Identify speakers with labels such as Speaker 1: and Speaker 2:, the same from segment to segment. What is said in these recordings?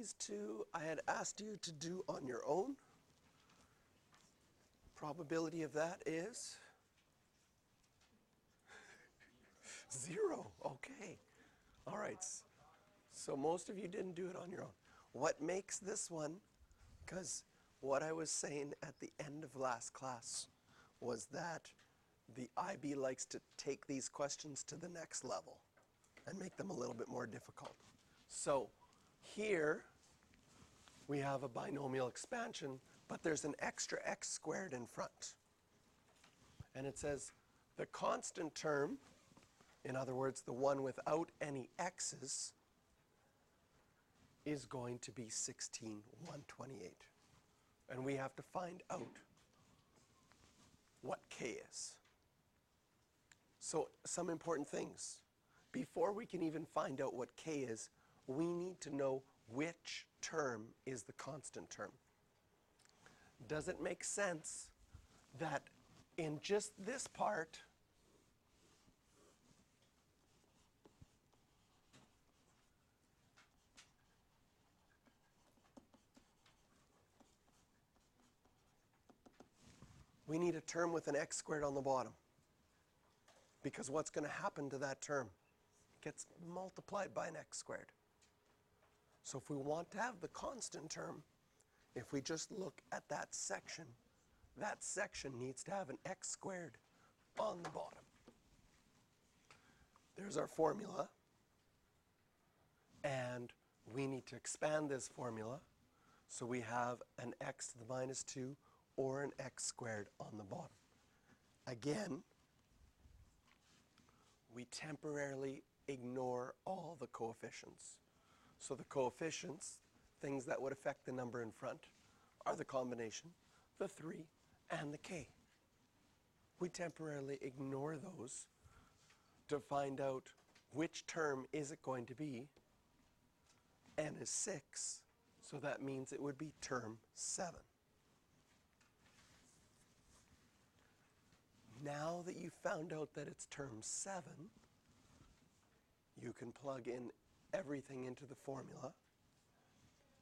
Speaker 1: These two I had asked you to do on your own. Probability of that is 0. Okay. All right. So most of you didn't do it on your own. What makes this one, because what I was saying at the end of last class was that the IB likes to take these questions to the next level and make them a little bit more difficult. So here we have a binomial expansion, but there's an extra x squared in front. And it says the constant term, in other words, the one without any x's, is going to be 16,128. And we have to find out what k is. So some important things. Before we can even find out what k is, we need to know which term is the constant term. Does it make sense that in just this part, we need a term with an x squared on the bottom? Because what's going to happen to that term? It gets multiplied by an x squared. So if we want to have the constant term, if we just look at that section needs to have an x squared on the bottom. There's our formula. And we need to expand this formula so we have an x to the minus 2 or an x squared on the bottom. Again, we temporarily ignore all the coefficients. So the coefficients, things that would affect the number in front, are the combination, the 3, and the k. We temporarily ignore those to find out which term is it going to be. N is 6, so that means it would be term 7. Now that you found out that it's term 7, you can plug in everything into the formula,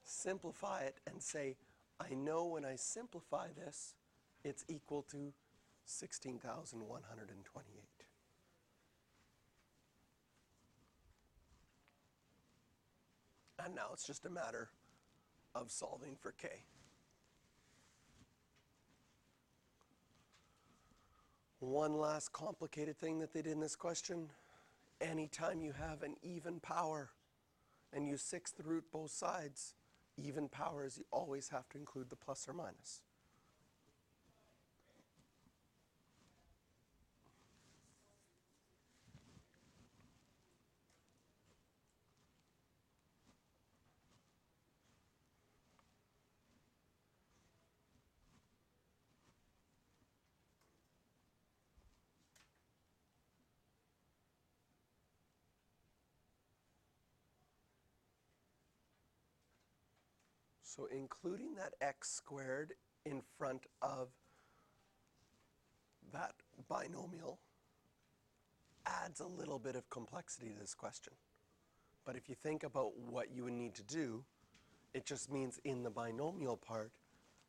Speaker 1: simplify it, and say, I know when I simplify this, it's equal to 16,128. And now it's just a matter of solving for k. One last complicated thing that they did in this question. Anytime you have an even power and you sixth root both sides, even powers, you always have to include the plus or minus. So including that x squared in front of that binomial adds a little bit of complexity to this question. But if you think about what you would need to do, it just means in the binomial part,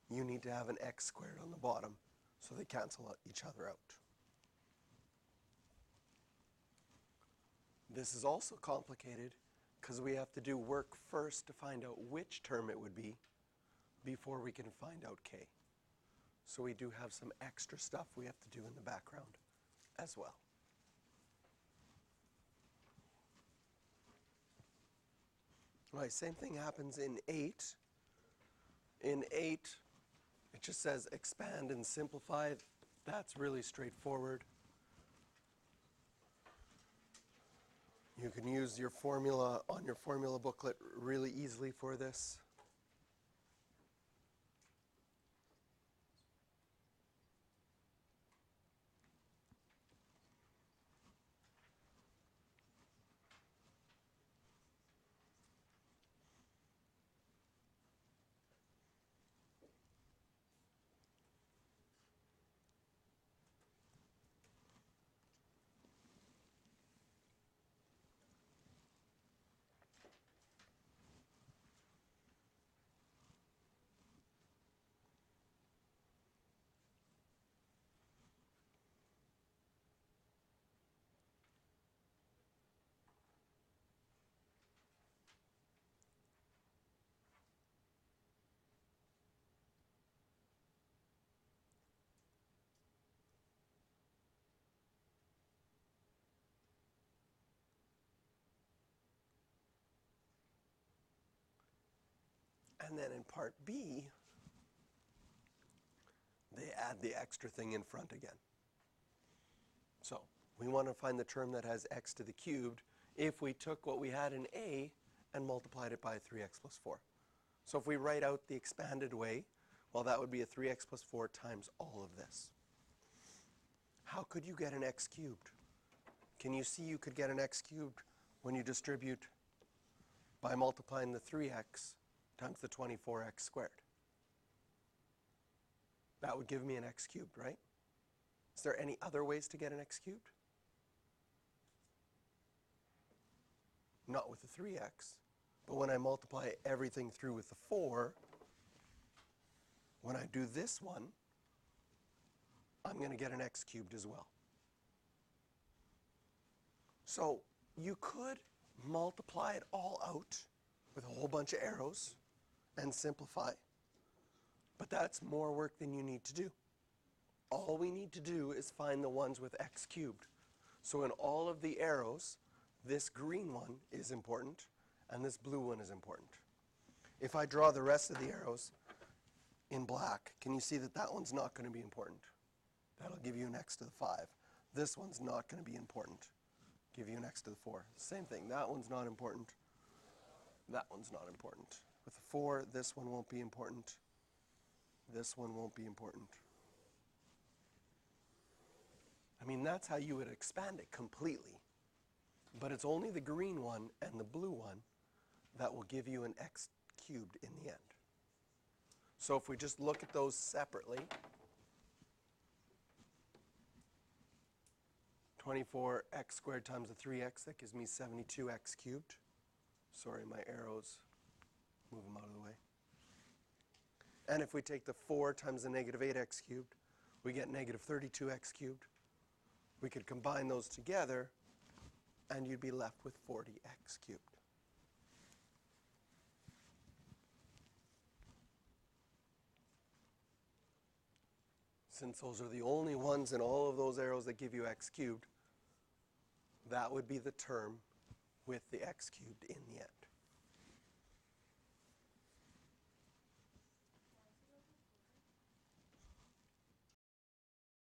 Speaker 1: you need to have an x squared on the bottom so they cancel each other out. This is also complicated because we have to do work first to find out which term it would be before we can find out k. So we do have some extra stuff we have to do in the background as well. All right, same thing happens in 8. In 8, it just says expand and simplify. That's really straightforward. You can use your formula on your formula booklet really easily for this. And then in part B, they add the extra thing in front again. So we want to find the term that has x to the cubed if we took what we had in A and multiplied it by 3x plus 4. So if we write out the expanded way, well, that would be a 3x plus 4 times all of this. How could you get an x cubed? Can you see you could get an x cubed when you distribute by multiplying the 3x times the 24x squared? That would give me an x cubed, right? Is there any other ways to get an x cubed? Not with the 3x. But when I multiply everything through with the 4, when I do this one, I'm going to get an x cubed as well. So you could multiply it all out with a whole bunch of arrows and simplify. But that's more work than you need to do. All we need to do is find the ones with x cubed. So in all of the arrows, this green one is important, and this blue one is important. If I draw the rest of the arrows in black, can you see that that one's not going to be important? That'll give you an x to the 5. This one's not going to be important. Give you an x to the 4. Same thing. That one's not important. That one's not important. With the 4, this one won't be important. This one won't be important. I mean, that's how you would expand it completely. But it's only the green one and the blue one that will give you an x cubed in the end. So if we just look at those separately, 24x squared times the 3x, that gives me 72x cubed. Sorry, my arrows, move them out of the way. And if we take the 4 times the negative 8x cubed, we get negative 32x cubed. We could combine those together, and you'd be left with 40x cubed. Since those are the only ones in all of those arrows that give you x cubed, that would be the term with the x cubed in the end.